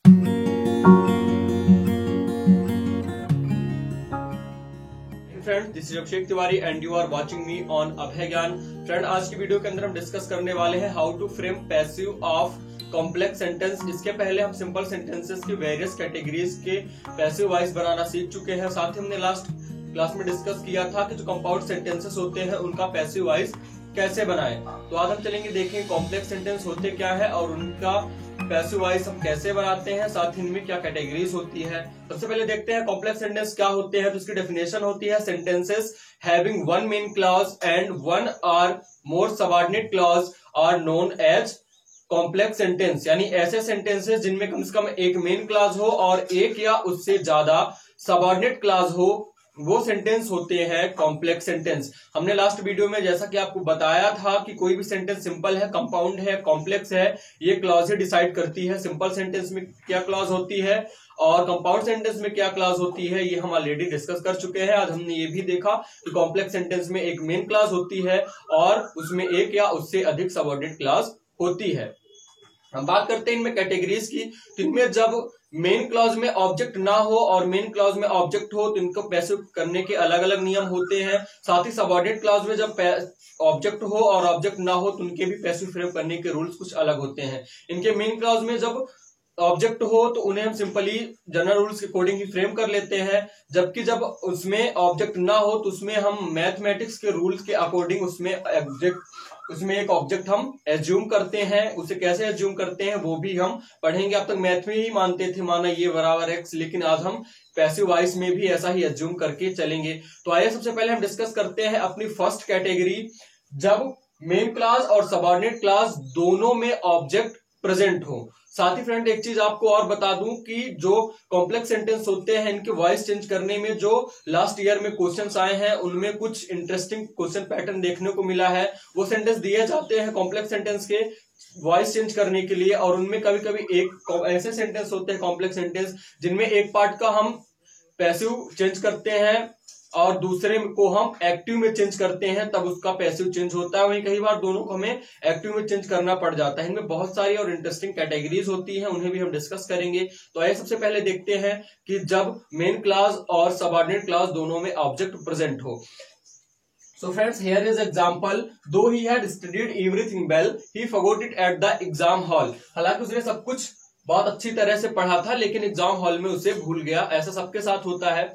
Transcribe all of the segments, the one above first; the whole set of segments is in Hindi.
Friend, this is Abhishek Tiwari and you are watching me on Abhay Gyan. Friend, आज की वीडियो के अंदर हम डिस्कस करने वाले हैं how to frame passive of complex sentence. इसके पहले हम सिंपल सेंटेंसेस की वेरियस कैटेगरीज के पैसिव वॉइस बनाना सीख चुके हैं। साथ ही हमने लास्ट क्लास में डिस्कस किया था कि जो कंपाउंड सेंटेंसेस होते हैं उनका पैसिव वॉइस कैसे बनाएं। तो आज हम चलेंगे देखें कॉम्प्लेक्स सेंटेंस होते क्या है और उनका पैसिव वॉइस हम कैसे बनाते हैं, साथ ही इनमें क्या कैटेगरीज होती है। सबसे पहले देखते हैं कॉम्प्लेक्स सेंटेंस क्या होते हैं। तो इसकी डेफिनेशन होती है sentences having one main clause and one or more subordinate clause are known as complex sentence. यानी ऐसे सेंटेंसेस जिनमें कम से कम एक मेन क्लॉज हो और एक या उससे ज्यादा सबऑर्डिनेट क्लॉज हो, वो सेंटेंस होते हैं कॉम्प्लेक्स सेंटेंस। हमने लास्ट वीडियो में जैसा कि आपको बताया था कि कोई भी सेंटेंस सिंपल है, कंपाउंड है, कॉम्प्लेक्स है, ये क्लॉज ही डिसाइड करती है। सिंपल सेंटेंस में क्या क्लॉज होती है और कंपाउंड सेंटेंस में क्या क्लॉज होती है, ये हम ऑलरेडी डिस्कस कर चुके हैं। आज हमने ये भी देखा कि कॉम्प्लेक्स सेंटेंस में एक मेन क्लॉज होती है और उसमें एक या उससे अधिक सबऑर्डिनेट क्लॉज होती है। हम बात करते हैं इनमें कैटेगरीज की। तो इनमें जब मेन क्लॉज में ऑब्जेक्ट ना हो और मेन क्लॉज में ऑब्जेक्ट हो तो इनको पैसिव करने के अलग अलग नियम होते हैं। साथ ही सबऑर्डिनेट क्लॉज में जब ऑब्जेक्ट हो और ऑब्जेक्ट ना हो तो उनके भी पैसिव फ्रेम करने के रूल्स कुछ अलग होते हैं। इनके मेन क्लॉज में जब ऑब्जेक्ट हो तो उन्हें हम सिंपली जनरल रूल्स के अकॉर्डिंग ही फ्रेम कर लेते हैं, जबकि जब उसमें ऑब्जेक्ट ना हो तो उसमें हम मैथमेटिक्स के रूल्स के अकॉर्डिंग उसमें एक ऑब्जेक्ट हम एज्यूम करते हैं। उसे कैसे एज्यूम करते हैं वो भी हम पढ़ेंगे। अब तक मैथ में ही मानते थे, माना ये बराबर एक्स, लेकिन आज हम पैसिव वॉइस में भी ऐसा ही एज्यूम करके चलेंगे। तो आइए सबसे पहले हम डिस्कस करते हैं अपनी फर्स्ट कैटेगरी, जब मेन क्लॉज और सबऑर्डिनेट क्लॉज दोनों में ऑब्जेक्ट प्रेजेंट हो। साथ ही फ्रेंड एक चीज आपको और बता दूं कि जो कॉम्प्लेक्स सेंटेंस होते हैं इनके वॉइस चेंज करने में जो लास्ट ईयर में क्वेश्चंस आए हैं उनमें कुछ इंटरेस्टिंग क्वेश्चन पैटर्न देखने को मिला है। वो सेंटेंस दिए जाते हैं कॉम्प्लेक्स सेंटेंस के वॉइस चेंज करने के लिए, और उनमें कभी कभी एक ऐसे सेंटेंस होते हैं कॉम्प्लेक्स सेंटेंस जिनमें एक पार्ट का हम पैसिव चेंज करते हैं और दूसरे को हम एक्टिव में चेंज करते हैं, तब उसका पैसिव चेंज होता है। वहीं कई बार दोनों को हमें एक्टिव में चेंज करना पड़ जाता है। इनमें बहुत सारी और इंटरेस्टिंग कैटेगरीज होती हैं, उन्हें भी हम डिस्कस करेंगे। तो आइए सबसे पहले देखते हैं कि जब मेन क्लॉज और सबऑर्डिनेट क्लॉज दोनों में ऑब्जेक्ट प्रेजेंट हो। So friends, here is example. Though he had studied everything well, he forgot it at the exam hall. हालांकि उसने सब कुछ बहुत अच्छी तरह से पढ़ा था लेकिन एग्जाम हॉल में उसे भूल गया। ऐसा सबके साथ होता है।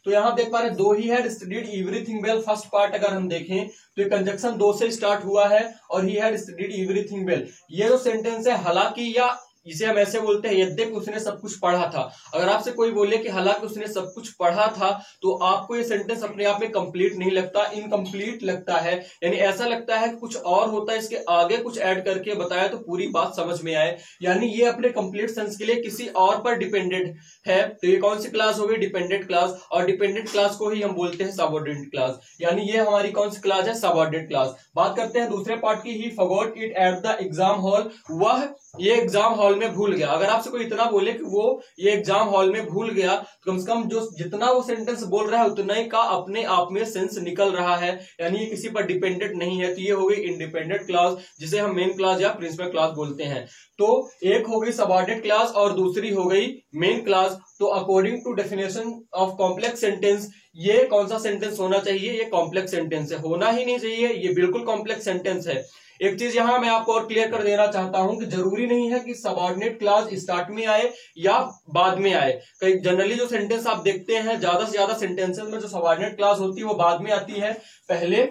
तो यहां देख पा रहे दो he had studied everything well, first part अगर हम देखें तो ये कंजक्शन दो से स्टार्ट हुआ है और he had studied everything well. ये जो सेंटेंस है, हालांकि या इसे हम ऐसे बोलते हैं यद्यपि उसने सब कुछ पढ़ा था। अगर आपसे कोई बोले कि हालांकि उसने सब कुछ पढ़ा था तो आपको ये सेंटेंस अपने आप में कंप्लीट नहीं लगता, इनकम्प्लीट लगता है। यानी ऐसा लगता है कि कुछ और होता है, इसके आगे कुछ ऐड करके बताया तो पूरी बात समझ में आए। यानी ये अपने कंप्लीट सेंस के लिए किसी और पर डिपेंडेंट है। तो ये कौन सी क्लास हो गई? Dependent class. और डिपेंडेंट क्लास को ही हम बोलते हैं सबऑर्डिनेट क्लास। यानी ये हमारी कौन सी क्लास है? Subordinate class. बात करते हैं दूसरे पार्ट की। ही forgot it at the exam hall. वह ये एग्जाम हॉल में भूल गया। अगर आपसे कोई इतना बोले कि वो ये एग्जाम हॉल में भूल गया तो कम से कम जो जितना वो सेंटेंस बोल रहा है उतना ही का अपने आप में सेंस निकल रहा है, यानी ये किसी पर डिपेंडेंट नहीं है। तो ये हो गई इंडिपेंडेंट क्लॉज, जिसे हम मेन क्लॉज या प्रिंसिपल क्लॉज बोलते हैं। तो एक हो गई सबऑर्डिनेट क्लॉज और दूसरी हो गई मेन क्लॉज। तो according to definition of complex sentence, ये कौन सा सेंटेंस होना चाहिए? ये कॉम्प्लेक्स सेंटेंस है। होना ही नहीं चाहिए, ये बिल्कुल कॉम्प्लेक्स सेंटेंस है। एक चीज यहां मैं आपको और क्लियर कर देना चाहता हूं कि जरूरी नहीं है कि सबऑर्डिनेट क्लॉज स्टार्ट में आए या बाद में आए। कई जनरली जो सेंटेंस आप देखते हैं, ज्यादा से ज्यादा सेंटेंसेस में जो सबऑर्डिनेट क्लॉज होती है वो बाद में आती है, पहले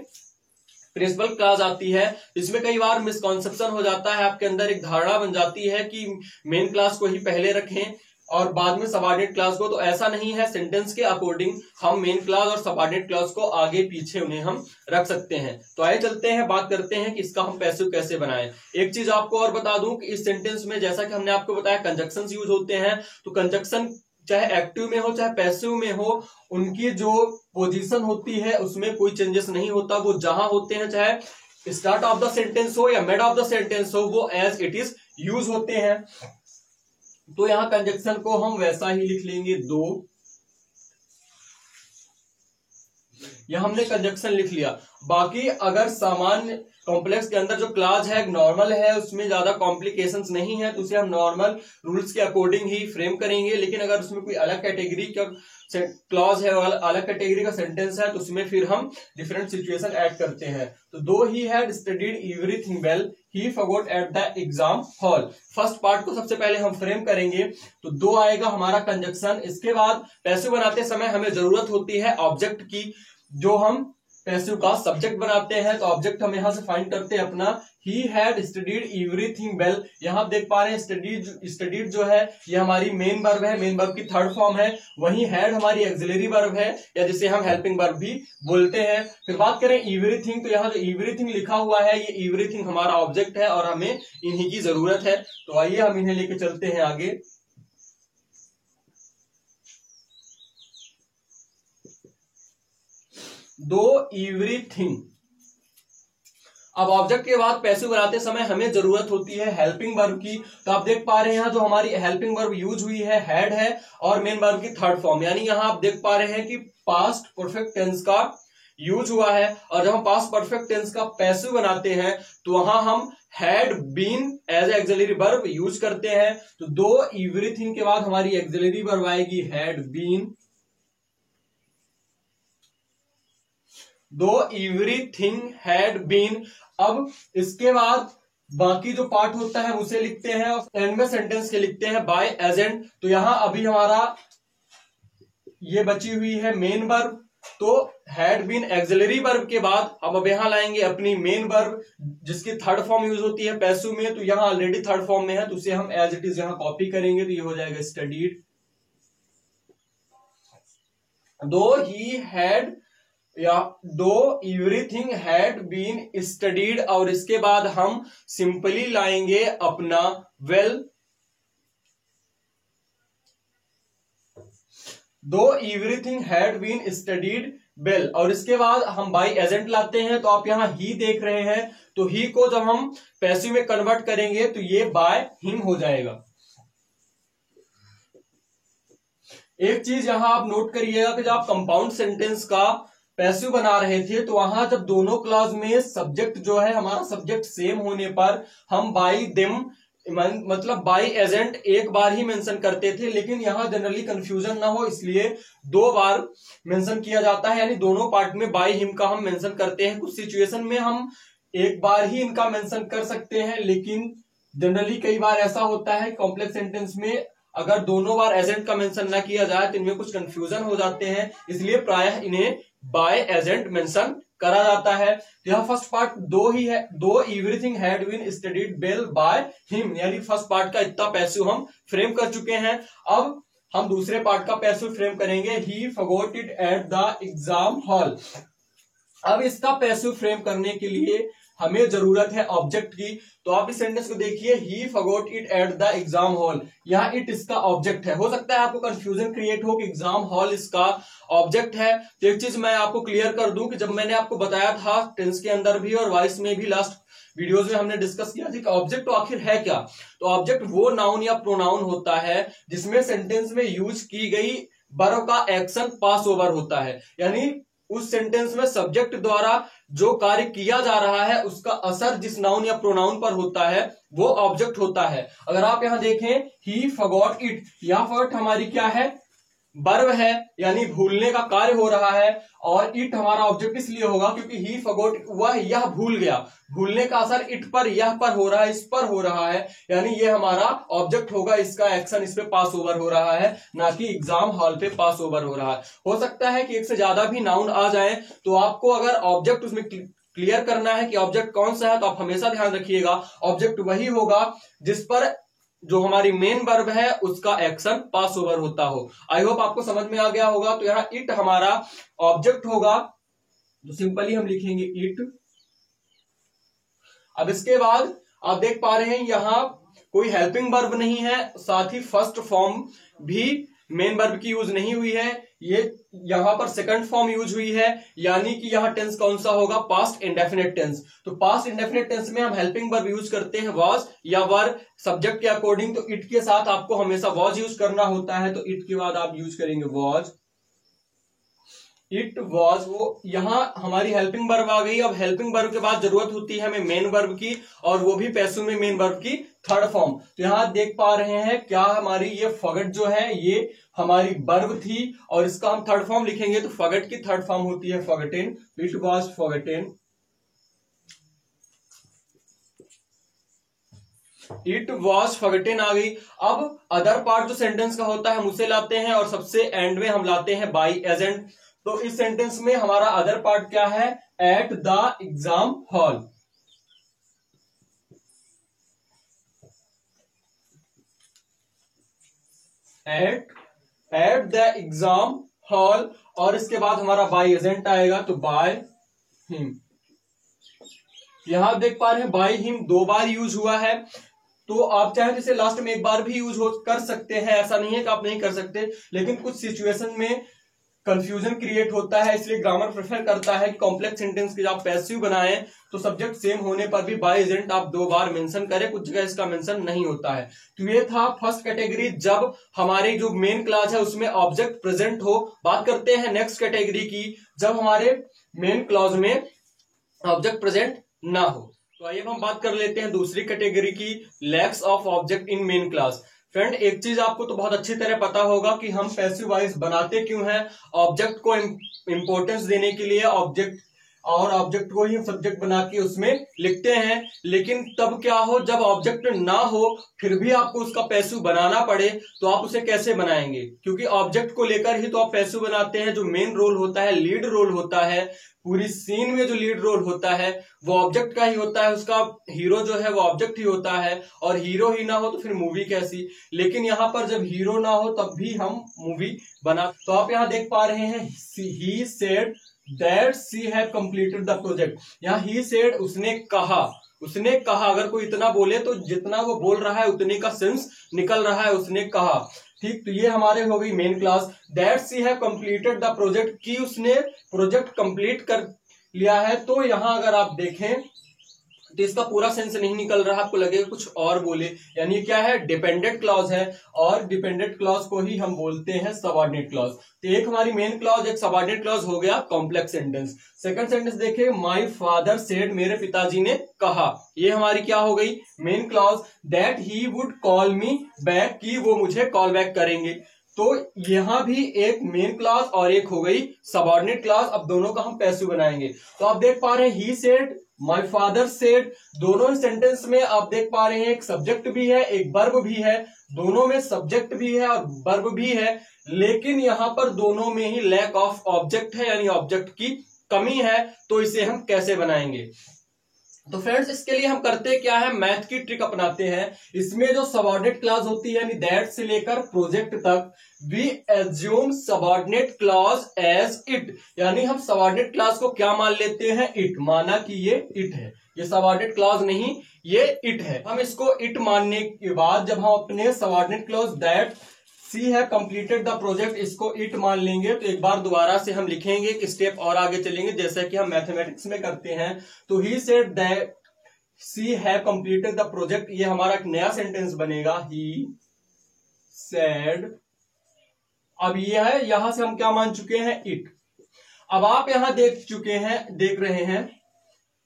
प्रिंसिपल क्लॉज आती है। इसमें कई बार मिसकॉन्सेप्शन हो जाता है, आपके अंदर एक धारणा बन जाती है कि मेन क्लॉज को ही पहले रखें और बाद में सबऑर्डिनेट क्लॉज को। तो ऐसा नहीं है, सेंटेंस के अकॉर्डिंग हम मेन क्लॉज और सबऑर्डिनेट क्लॉज को आगे पीछे उन्हें हम रख सकते हैं। तो आइए चलते हैं, बात करते हैं कि इसका हम पैसिव कैसे बनाएं। एक चीज आपको और बता दूं कि इस सेंटेंस में जैसा कि हमने आपको बताया कंजक्शन यूज होते हैं। तो कंजक्शन चाहे एक्टिव में हो चाहे पैसिव में हो, उनकी जो पोजीशन होती है उसमें कोई चेंजेस नहीं होता। वो जहां होते हैं, चाहे स्टार्ट ऑफ द सेंटेंस हो या मिड ऑफ द सेंटेंस हो, वो एज इट इज यूज होते हैं। तो यहां कंजक्शन को हम वैसा ही लिख लेंगे, दो। यह हमने कंजक्शन लिख लिया। बाकी अगर सामान्य कॉम्प्लेक्स के अंदर जो क्लॉज है नॉर्मल है, उसमें ज्यादा कॉम्प्लिकेशंस नहीं है, तो उसे हम नॉर्मल रूल्स के अकॉर्डिंग ही फ्रेम करेंगे। लेकिन अगर उसमें कोई अलग कैटेगरी का क्लॉज है और अलग कैटेगरी का सेंटेंस है, तो उसमें फिर हम डिफरेंट सिचुएशन ऐड करते हैं। तो दो he had studied everything well he forgot at the exam hall. First part को सबसे पहले हम फ्रेम करेंगे, तो दो आएगा हमारा कंजक्शन। इसके बाद पैसिव बनाते समय हमें जरूरत होती है ऑब्जेक्ट की, जो हम पैसिव का सब्जेक्ट बनाते हैं। तो ऑब्जेक्ट हम यहां से फाइंड करते हैं अपना he had studied everything well. यहां आप देख पा रहे हैं स्टडीड जो है ये हमारी मेन वर्ब है, मेन वर्ब की थर्ड फॉर्म है। वहीं हैड हमारी एक्सिलरी वर्ब है, या जिसे हम हेल्पिंग वर्ब भी बोलते हैं। फिर बात करें एवरीथिंग, तो यहाँ जो एवरीथिंग लिखा हुआ है ये एवरीथिंग हमारा ऑब्जेक्ट है और हमें इन्हीं की जरूरत है। तो आइए हम इन्हें लेके चलते हैं आगे। दो एवरीथिंग। अब ऑब्जेक्ट के बाद पैसिव बनाते समय हमें जरूरत होती है हेल्पिंग वर्ब की। तो आप देख पा रहे हैं यहाँ जो हमारी हेल्पिंग वर्ब यूज हुई है हैड है और मेन वर्ब की थर्ड फॉर्म, यानी यहाँ आप देख पा रहे हैं कि पास्ट परफेक्ट टेंस का यूज हुआ है। और जब हम पास्ट परफेक्ट टेंस का पैसिव बनाते हैं तो वहां हम had been as auxiliary verb use करते हैं। तो दो एवरीथिंग के बाद हमारी एक्सिलरी वर्ब आएगी had been. Though everything had been. अब इसके बाद बाकी जो पार्ट होता है उसे लिखते हैं और एंड में सेंटेंस के लिखते हैं बाय एजेंट। तो यहां अभी हमारा ये बची हुई है मेन वर्ब। तो हैड बीन एक्सिलरी वर्ब के बाद अब यहां लाएंगे अपनी मेन वर्ब, जिसकी थर्ड फॉर्म यूज होती है पैसिव में। तो यहां ऑलरेडी थर्ड फॉर्म में है, तो उसे हम एज इट इज यहां कॉपी करेंगे, तो ये हो जाएगा स्टडीड। दो ही हैड या दो एवरीथिंग हैड बीन स्टडीड, और इसके बाद हम सिंपली लाएंगे अपना well. Though everything had been studied well, और इसके बाद हम बाय एजेंट लाते हैं। तो आप यहां ही देख रहे हैं, तो ही को जब हम पैसिव में कन्वर्ट करेंगे तो ये बाय हिम हो जाएगा। एक चीज यहां आप नोट करिएगा कि जब आप कंपाउंड सेंटेंस का पैसिव बना रहे थे तो वहां जब दोनों क्लॉज में सब्जेक्ट जो है हमारा सब्जेक्ट सेम होने पर हम बाय देम मतलब बाय एजेंट एक बार ही मेंशन करते थे। लेकिन यहां जनरली कंफ्यूजन ना हो इसलिए दो बार मेंशन किया जाता है, यानी दोनों पार्ट में बाय हिम का हम मेंशन करते हैं। कुछ सिचुएशन में हम एक बार ही इनका मेंशन कर सकते हैं, लेकिन जनरली कई बार ऐसा होता है कॉम्प्लेक्स सेंटेंस में अगर दोनों बार एजेंट का मेंशन ना किया जाए तो इनमें कुछ कंफ्यूजन हो जाते हैं, इसलिए प्रायः इन्हें बाय एजेंट मेंशन करा जाता है। तो यह फर्स्ट पार्ट दो ही है, though everything had been studied well by him, यानी फर्स्ट पार्ट का इतना पैसिव हम फ्रेम कर चुके हैं। अब हम दूसरे पार्ट का पैसिव फ्रेम करेंगे, ही forgot it at the exam hall. अब इसका पैसिव फ्रेम करने के लिए हमें जरूरत है ऑब्जेक्ट की। तो आप इस सेंटेंस को देखिए, ही forgot it at the exam hall. यहाँ इट इसका ऑब्जेक्ट है। हो सकता है आपको कंफ्यूजन क्रिएट हो कि एग्जाम हॉल इसका ऑब्जेक्ट है। तो एक चीज मैं आपको क्लियर कर दूं कि जब मैंने आपको बताया था टेंस के अंदर भी और वॉइस में भी लास्ट वीडियोस में हमने डिस्कस किया था कि ऑब्जेक्ट तो आखिर है क्या। तो ऑब्जेक्ट वो नाउन या प्रोनाउन होता है जिसमें सेंटेंस में यूज की गई वर्ब का एक्शन पास ओवर होता है, यानी उस सेंटेंस में सब्जेक्ट द्वारा जो कार्य किया जा रहा है उसका असर जिस नाउन या प्रोनाउन पर होता है वो ऑब्जेक्ट होता है। अगर आप यहां देखें ही फॉरगॉट इट, यहां फॉरगॉट हमारी क्या है, वर्ब है, यानी भूलने का कार्य हो रहा है। और इट हमारा ऑब्जेक्ट इसलिए होगा क्योंकि ही फॉरगॉट वह यह भूल गया, भूलने का असर इट पर यह पर हो रहा है, इस पर हो रहा है, यानी ये हमारा ऑब्जेक्ट होगा, इसका एक्शन इस पे पास ओवर हो रहा है, ना कि एग्जाम हॉल पे पास ओवर हो रहा है। हो सकता है कि एक से ज्यादा भी नाउन आ जाए, तो आपको अगर ऑब्जेक्ट उसमें क्लियर करना है कि ऑब्जेक्ट कौन सा है, तो आप हमेशा ध्यान रखिएगा ऑब्जेक्ट वही होगा जिस पर जो हमारी मेन वर्ब है उसका एक्शन पास ओवर होता हो। आई होप आपको समझ में आ गया होगा। तो यहाँ इट हमारा ऑब्जेक्ट होगा, तो सिंपली हम लिखेंगे इट। अब इसके बाद आप देख पा रहे हैं यहां कोई हेल्पिंग वर्ब नहीं है, साथ ही फर्स्ट फॉर्म भी मेन वर्ब की यूज नहीं हुई है, ये यहां पर सेकंड फॉर्म यूज हुई है, यानी कि यहां टेंस कौन सा होगा, पास्ट इंडेफिनिट टेंस। तो पास्ट इंडेफिनिट टेंस में हम हेल्पिंग वर्ब यूज करते हैं वाज या वर सब्जेक्ट के अकॉर्डिंग। तो इट के साथ आपको हमेशा वाज यूज करना होता है, तो इट के बाद आप यूज करेंगे वाज। इट वॉज, वो यहाँ हमारी हेल्पिंग वर्ब आ गई। अब हेल्पिंग वर्ब के बाद जरूरत होती है हमें मेन वर्ब की, और वो भी पैसिव में मेन वर्ब की थर्ड फॉर्म। तो यहाँ देख पा रहे हैं क्या हमारी ये फॉरगेट जो है ये हमारी वर्ब थी, और इसका हम थर्ड फॉर्म लिखेंगे तो फॉरगेट की थर्ड फॉर्म होती है फॉरगेटेन। इट वॉज फॉरगेटेन, इट वॉज फॉरगेटेन आ गई। अब अदर पार्ट जो सेंटेंस का होता है हम उसे लाते हैं, और सबसे एंड में हम लाते हैं बाय एजेंट। तो इस सेंटेंस में हमारा अदर पार्ट क्या है, at the exam hall. At the exam hall, और इसके बाद हमारा बाय एजेंट आएगा, तो बाय हिम। यहां देख पा रहे हैं बाय हिम 2 बार यूज हुआ है। तो आप चाहे तो इसे लास्ट में 1 बार भी यूज कर सकते हैं, ऐसा नहीं है कि आप नहीं कर सकते, लेकिन कुछ सिचुएशन में कंफ्यूजन क्रिएट होता है, इसलिए ग्रामर प्रेफर करता है कि कॉम्प्लेक्स सेंटेंस के जब आप पैसिव बनाएं तो सब्जेक्ट सेम होने पर भी बाय एजेंट आप 2 बार मेंशन करें, कुछ जगह इसका मेंशन नहीं होता है। तो ये था फर्स्ट कैटेगरी, जब हमारे जो मेन क्लॉज है उसमें ऑब्जेक्ट प्रेजेंट हो। बात करते हैं नेक्स्ट कैटेगरी की, जब हमारे मेन क्लॉज में ऑब्जेक्ट प्रेजेंट ना हो। तो आइए हम बात कर लेते हैं दूसरी कैटेगरी की, lakhs of object in main clause. Friend, एक चीज आपको तो बहुत अच्छी तरह पता होगा कि हम पैसिव वॉइस बनाते क्यों हैं, ऑब्जेक्ट को इंपॉर्टेंस देने के लिए, ऑब्जेक्ट और ऑब्जेक्ट को ही हम सब्जेक्ट बना के उसमें लिखते हैं। लेकिन तब क्या हो जब ऑब्जेक्ट ना हो फिर भी आपको उसका पैसिव बनाना पड़े, तो आप उसे कैसे बनाएंगे, क्योंकि ऑब्जेक्ट को लेकर ही तो आप पैसिव बनाते हैं। जो मेन रोल होता है, लीड रोल होता है, पूरी सीन में जो लीड रोल होता है वो ऑब्जेक्ट का ही होता है, उसका हीरो जो है वो ऑब्जेक्ट ही होता है, और हीरो ही ना हो तो फिर मूवी कैसी। लेकिन यहाँ पर जब हीरो ना हो तब भी हम मूवी बना। तो आप यहाँ देख पा रहे हैं, he said that she have completed the project. यहाँ ही सेड, उसने कहा, उसने कहा। अगर कोई इतना बोले तो जितना वो बोल रहा है उतने का सेंस निकल रहा है, उसने कहा। ठीक, तो ये हमारे हो गई main class. That she have completed the project, की उसने प्रोजेक्ट कंप्लीट कर लिया है। तो यहां अगर आप देखें तो इसका पूरा सेंस नहीं निकल रहा, आपको लगेगा कुछ और बोले, यानी क्या है, डिपेंडेंट क्लॉज है, और डिपेंडेंट क्लॉज को ही हम बोलते हैं सबऑर्डिनेट क्लॉज। तो एक हमारी मेन क्लॉज, एक सबऑर्डिनेट क्लॉज हो गया कॉम्प्लेक्स सेंटेंस। सेकंड सेंटेंस देखिए, माय फादर सेड, मेरे पिताजी ने कहा। ये हमारी क्या हो गई, main clause. That he would call me back, की वो मुझे कॉल बैक करेंगे। तो यहां भी एक मेन क्लॉज और एक हो गई सबऑर्डिनेट क्लॉज। अब दोनों का हम पैसिव बनाएंगे। तो आप देख पा रहे हैं, he said, my father said, दोनों सेंटेंस में आप देख पा रहे हैं एक सब्जेक्ट भी है, एक वर्ब भी है। दोनों में सब्जेक्ट भी है और वर्ब भी है, लेकिन यहां पर दोनों में ही लैक ऑफ ऑब्जेक्ट है, यानी ऑब्जेक्ट की कमी है। तो इसे हम कैसे बनाएंगे? तो फ्रेंड्स, इसके लिए हम करते क्या है, मैथ की ट्रिक अपनाते हैं। इसमें जो सबऑर्डिनेट क्लॉज होती है, यानी दैट से लेकर प्रोजेक्ट तक, we assume subordinate clause as it, यानी हम सबऑर्डिनेट क्लॉज को क्या मान लेते हैं, इट। माना कि ये इट है, ये सबऑर्डिनेट क्लॉज नहीं, ये इट है। हम इसको इट मानने के बाद जब हम अपने सबऑर्डिनेट क्लॉज दैट सी है कंप्लीटेड द प्रोजेक्ट, इसको इट मान लेंगे, तो एक बार दोबारा से हम लिखेंगे, एक स्टेप और आगे चलेंगे, जैसा कि हम मैथमेटिक्स में करते हैं। तो he said that she have completed the project, ये हमारा एक नया सेंटेंस बनेगा, ही सेड। अब ये है, यहां से हम क्या मान चुके हैं, इट। अब आप यहां देख रहे हैं,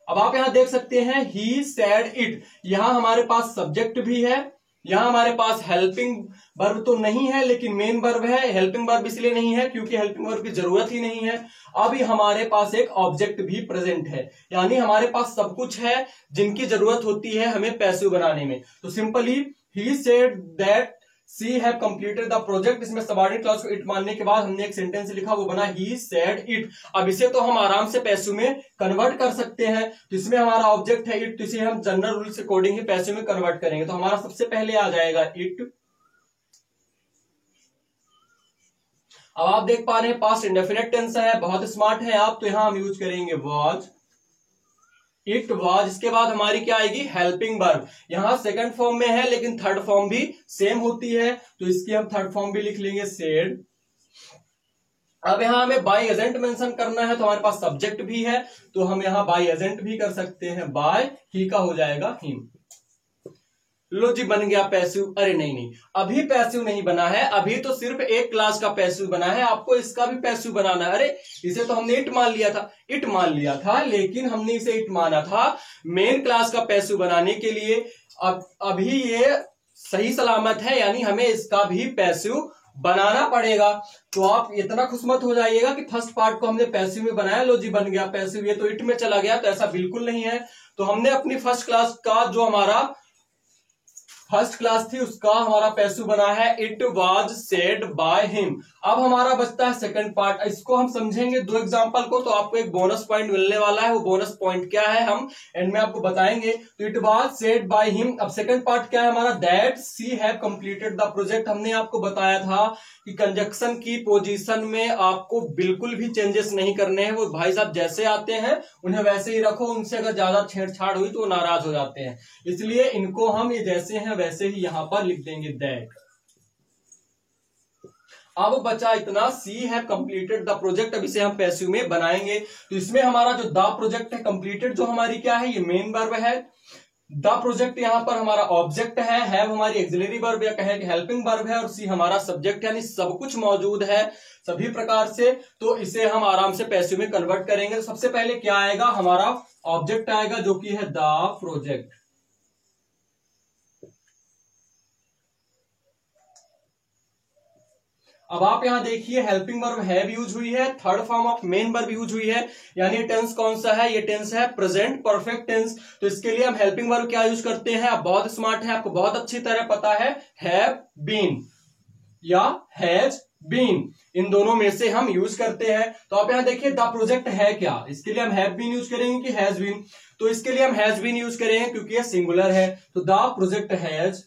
अब आप यहां देख सकते हैं, ही सेड इट। यहां हमारे पास सब्जेक्ट भी है, यहां हमारे पास हेल्पिंग वर्ब तो नहीं है, लेकिन मेन वर्ब है। हेल्पिंग वर्ब इसलिए नहीं है क्योंकि हेल्पिंग वर्ब की जरूरत ही नहीं है। अब हमारे पास एक ऑब्जेक्ट भी प्रेजेंट है, यानी हमारे पास सब कुछ है जिनकी जरूरत होती है हमें पैसिव बनाने में। तो simply, he said that she have completed the project, इसमें सबऑर्डिनेट क्लॉज को इट मानने के बाद हमने एक सेंटेंस लिखा, वो बना ही सेड इट। अब इसे तो हम आराम से पैसिव में कन्वर्ट कर सकते हैं। तो इसमें हमारा ऑब्जेक्ट है इट, तो इसे हम जनरल रूल से अकॉर्डिंग ही पैसिव में कन्वर्ट करेंगे। तो हमारा सबसे पहले आ जाएगा इट। अब आप देख पा रहे हैं पास्ट इंडेफिनिट टेंस है, बहुत स्मार्ट है आप। तो यहां हम यूज करेंगे वॉज, इट वॉज। इसके बाद हमारी क्या आएगी, हेल्पिंग वर्ब। यहां सेकंड फॉर्म में है, लेकिन थर्ड फॉर्म भी सेम होती है, तो इसकी हम थर्ड फॉर्म भी लिख लेंगे, सेड। अब यहां हमें बाय एजेंट मेंशन करना है, तो हमारे पास सब्जेक्ट भी है, तो हम यहां बाय एजेंट भी कर सकते हैं, बाय ही का हो जाएगा हिम। लो जी बन गया पैसिव। अरे नहीं नहीं, अभी पैसिव नहीं बना है, अभी तो सिर्फ एक क्लास का पैसिव बना है, आपको इसका भी पैसिव बनाना है। अरे इसे तो हमने इट मान लिया था, इट मान लिया था, लेकिन हमने इसे इट माना था मेन क्लास का पैसिव बनाने के लिए। अब अभी ये सही सलामत है, यानी हमें इसका भी पैसिव बनाना पड़ेगा। तो आप इतना खुश मत हो जाइएगा कि फर्स्ट पार्ट को हमने पैसिव में बनाया, लो जी बन गया पैसिव, ये तो इट में चला गया, तो ऐसा बिल्कुल नहीं है। तो हमने अपनी फर्स्ट क्लास का जो हमारा फर्स्ट क्लास थी उसका हमारा पैसिव बना है it was said by him. अब हमारा बचता है सेकंड पार्ट, इसको हम समझेंगे दो एग्जांपल को, तो आपको एक बोनस पॉइंट मिलने वाला है। वो बोनस पॉइंट क्या है हम एंड में आपको बताएंगे। तो it was said by him. अब सेकंड पार्ट क्या है हमारा, that she have completed the project. हमने आपको बताया था कि कंजक्शन की पोजीशन में आपको बिल्कुल भी चेंजेस नहीं करने हैं, वो भाई साहब जैसे आते हैं उन्हें वैसे ही रखो, उनसे अगर ज्यादा छेड़छाड़ हुई तो वो नाराज हो जाते हैं, इसलिए इनको हम ये जैसे हैं वैसे ही यहां पर लिख देंगे दैट। अब बचा इतना, सी हैव कंप्लीटेड द प्रोजेक्ट। अब इसे हम पैसिव में बनाएंगे। तो इसमें हमारा जो द प्रोजेक्ट है कंप्लीटेड, जो हमारी क्या है, ये मेन वर्ब है। द प्रोजेक्ट यहां पर हमारा ऑब्जेक्ट है, हैव हमारी एक्सिलरी वर्ब या कहें कि हेल्पिंग वर्ब है, और सी हमारा सब्जेक्ट, यानी सब कुछ मौजूद है सभी प्रकार से। तो इसे हम आराम से पैसिव में कन्वर्ट करेंगे। तो सबसे पहले क्या आएगा, हमारा ऑब्जेक्ट आएगा जो कि है द प्रोजेक्ट। अब आप यहां देखिए हेल्पिंग वर्ब हैव यूज हुई है, third form of main verb use हुई है, यानी टेंस कौन सा है, ये टेंस है प्रेजेंट परफेक्ट टेंस। तो इसके लिए हम हेल्पिंग वर्ब क्या यूज करते हैं, आप बहुत स्मार्ट है, आपको बहुत अच्छी तरह पता है, हैव बीन या हैज बीन, इन दोनों में से हम यूज करते हैं। तो आप यहां देखिए द प्रोजेक्ट है क्या, इसके लिए हम हैव बीन यूज करेंगे कि हैज बीन, तो इसके लिए हम हैज बीन यूज करेंगे क्योंकि ये सिंगुलर है। तो द प्रोजेक्ट हैज।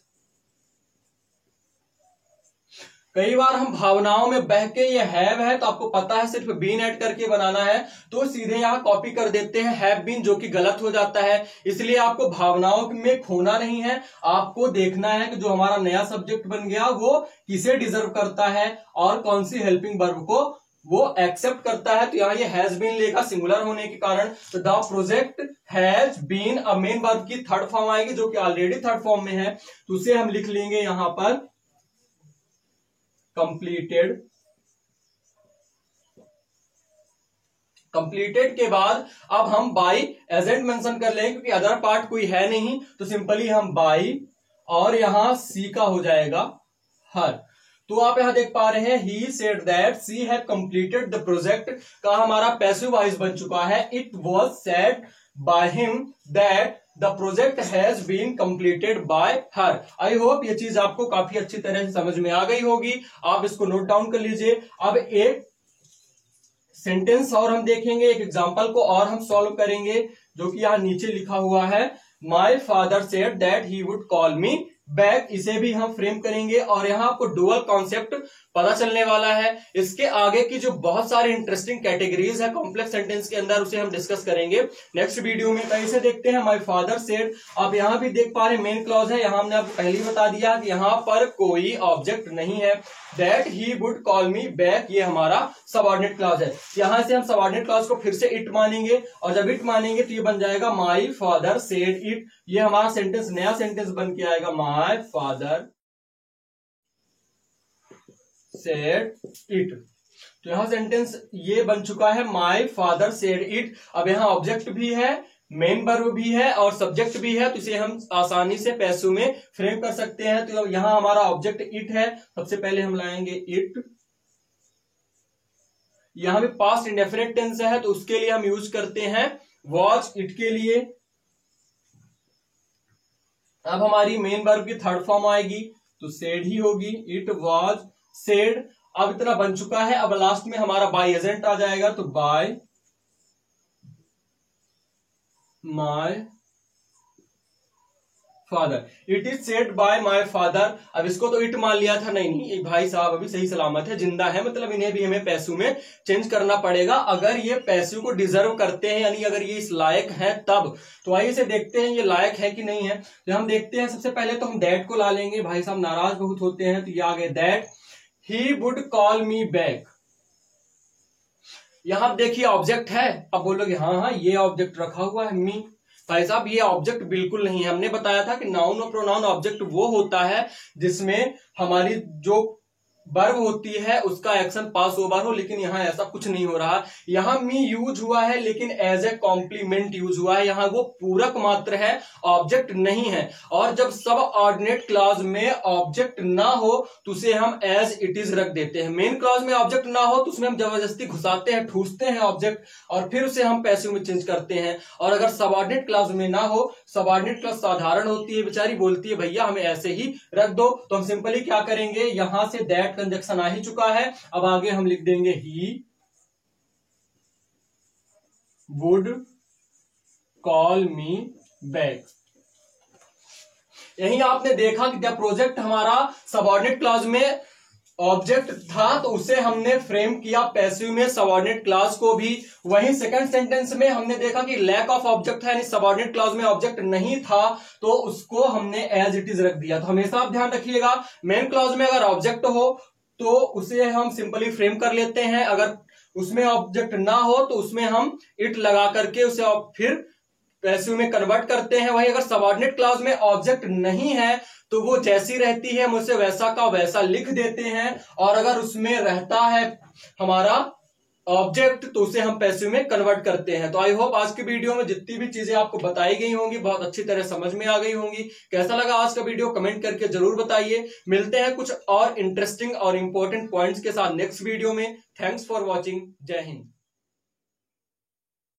कई बार हम भावनाओं में बह के ये हैव है तो आपको पता है सिर्फ बीन ऐड करके बनाना है, तो सीधे यहां कॉपी कर देते हैं हैव बीन, जो कि गलत हो जाता है। इसलिए आपको भावनाओं में खोना नहीं है, आपको देखना है कि जो हमारा नया सब्जेक्ट बन गया वो किसे डिजर्व करता है और कौन सी हेल्पिंग वर्ब को वो एक्सेप्ट करता है। तो यहाँ ये हैज बीन लेगा सिंगुलर होने के कारण। तो द प्रोजेक्ट हैज बीन, अब मेन वर्ब की थर्ड फॉर्म आएगी जो कि ऑलरेडी थर्ड फॉर्म में है, तो उसे हम लिख लेंगे यहां पर कंप्लीटेड। कंप्लीटेड के बाद अब हम बाई एजेंट मेंशन कर लेंगे क्योंकि अदर पार्ट कोई है नहीं, तो सिंपली हम बाई और यहां सी का हो जाएगा हर। तो आप यहां देख पा रहे हैं he said that she have completed the project का हमारा पैसिव वॉइस बन चुका है, it was said by him that the project has been completed by her. I hope ये चीज आपको काफी अच्छी तरह से समझ में आ गई होगी, आप इसको नोट डाउन कर लीजिए। अब एक सेंटेंस और हम देखेंगे, एक एग्जांपल को और हम सॉल्व करेंगे, जो कि यहां नीचे लिखा हुआ है, my father said that he would call me back. इसे भी हम फ्रेम करेंगे और यहां आपको डुअल कॉन्सेप्ट पता चलने वाला है। इसके आगे की जो बहुत सारी इंटरेस्टिंग कैटेगरीज है कॉम्प्लेक्स सेंटेंस के अंदर, उसे हम डिस्कस करेंगे नेक्स्ट वीडियो में। कैसे देखते हैं, माय फादर सेड, आप यहां भी देख पा रहे हैं मेन क्लॉज है, यहां हमने आपको पहले ही बता दिया कि यहां पर कोई ऑब्जेक्ट नहीं है। That he would call me back, ये हमारा सबऑर्डिनेट क्लॉज है। यहां से हम सबऑर्डिनेट क्लॉज को फिर से इट मानेंगे, और जब इट मानेंगे तो ये बन जाएगा माय फादर सेड इट। ये हमारा सेंटेंस नया सेंटेंस बन के आएगा, माय फादर सेड इट। तो यहां सेंटेंस ये बन चुका है, माय फादर सेड इट। अब यहां ऑब्जेक्ट भी है, मेन वर्ब भी है और सब्जेक्ट भी है, तो इसे हम आसानी से पैसिव में फ्रेम कर सकते हैं। तो यहां हमारा ऑब्जेक्ट इट है, सबसे पहले हम लाएंगे इट। यहां भी पास्ट इंडेफिनिट टेंस है, तो उसके लिए हम यूज करते हैं वॉच इट के लिए। अब हमारी मेन वर्ब की थर्ड फॉर्म आएगी तो सेड ही होगी, इट वॉज सेड। अब इतना बन चुका है, अब लास्ट में हमारा बाय एजेंट आ जाएगा, तो by my father, it is said by my father. अब इसको तो इट मान लिया था, नहीं नहीं भाई साहब अभी सही सलामत है, जिंदा है, मतलब इन्हें भी हमें पैसिव में चेंज करना पड़ेगा अगर ये पैसिव को डिजर्व करते हैं, यानी अगर ये इस लायक है तब। तो आइए इसे देखते हैं ये लायक है कि नहीं है। तो हम देखते हैं, सबसे पहले तो हम दैट को ला लेंगे, भाई साहब नाराज बहुत होते हैं, तो ये आ गए that he would call me back. यहां देखिए ऑब्जेक्ट है, अब बोलोगे हाँ हाँ ये ऑब्जेक्ट रखा हुआ है मी, भाई साहब ये ऑब्जेक्ट बिल्कुल नहीं है। हमने बताया था कि नाउन और प्रोनाउन ऑब्जेक्ट वो होता है जिसमें हमारी जो वर्ब होती है उसका एक्शन पास ओवर हो, लेकिन यहाँ ऐसा कुछ नहीं हो रहा। यहाँ मी यूज हुआ है लेकिन एज ए कॉम्प्लीमेंट यूज हुआ है, यहाँ वो पूरक मात्र है, ऑब्जेक्ट नहीं है। और जब सब ऑर्डिनेट क्लॉज में ऑब्जेक्ट ना हो तो उसे हम एज इट इज रख देते हैं। मेन क्लॉज में ऑब्जेक्ट ना हो तो उसमें हम जबरदस्ती घुसाते हैं, ठूसते हैं ऑब्जेक्ट, और फिर उसे हम पैसिव में चेंज करते हैं। और अगर सबऑर्डिनेट क्लॉज में ना हो, सबऑर्डिनेट क्लॉज साधारण होती है, बेचारी बोलती है भैया हमें ऐसे ही रख दो, तो हम सिंपली क्या करेंगे, यहां से दैट कंजक्शन आ ही चुका है, अब आगे हम लिख देंगे he would call me back. यही आपने देखा कि जब प्रोजेक्ट हमारा सबऑर्डिनेट क्लॉज में ऑब्जेक्ट था तो उसे हमने फ्रेम किया पैसिव में, सबऑर्डिनेट क्लॉज को भी। वहीं सेकंड सेंटेंस में हमने देखा कि लैक ऑफ ऑब्जेक्ट है, यानी सबऑर्डिनेट क्लॉज में ऑब्जेक्ट नहीं था तो उसको हमने एज इट इज रख दिया। तो हमेशा आप ध्यान रखिएगा, मेन क्लॉज में अगर ऑब्जेक्ट हो तो उसे हम सिंपली फ्रेम कर लेते हैं, अगर उसमें ऑब्जेक्ट ना हो तो उसमें हम इट लगा करके उसे फिर पैसिव में कन्वर्ट करते हैं। वहीं अगर सबऑर्डिनेट क्लॉज में ऑब्जेक्ट नहीं है तो वो जैसी रहती है हम उसे वैसा का वैसा लिख देते हैं, और अगर उसमें रहता है हमारा ऑब्जेक्ट तो उसे हम पैसिव में कन्वर्ट करते हैं। तो आई होप आज की वीडियो में जितनी भी चीजें आपको बताई गई होंगी बहुत अच्छी तरह समझ में आ गई होंगी। कैसा लगा आज का वीडियो कमेंट करके जरूर बताइए। मिलते हैं कुछ और इंटरेस्टिंग और इंपॉर्टेंट पॉइंट्स के साथ नेक्स्ट वीडियो में। Thanks for watching. जय हिंद।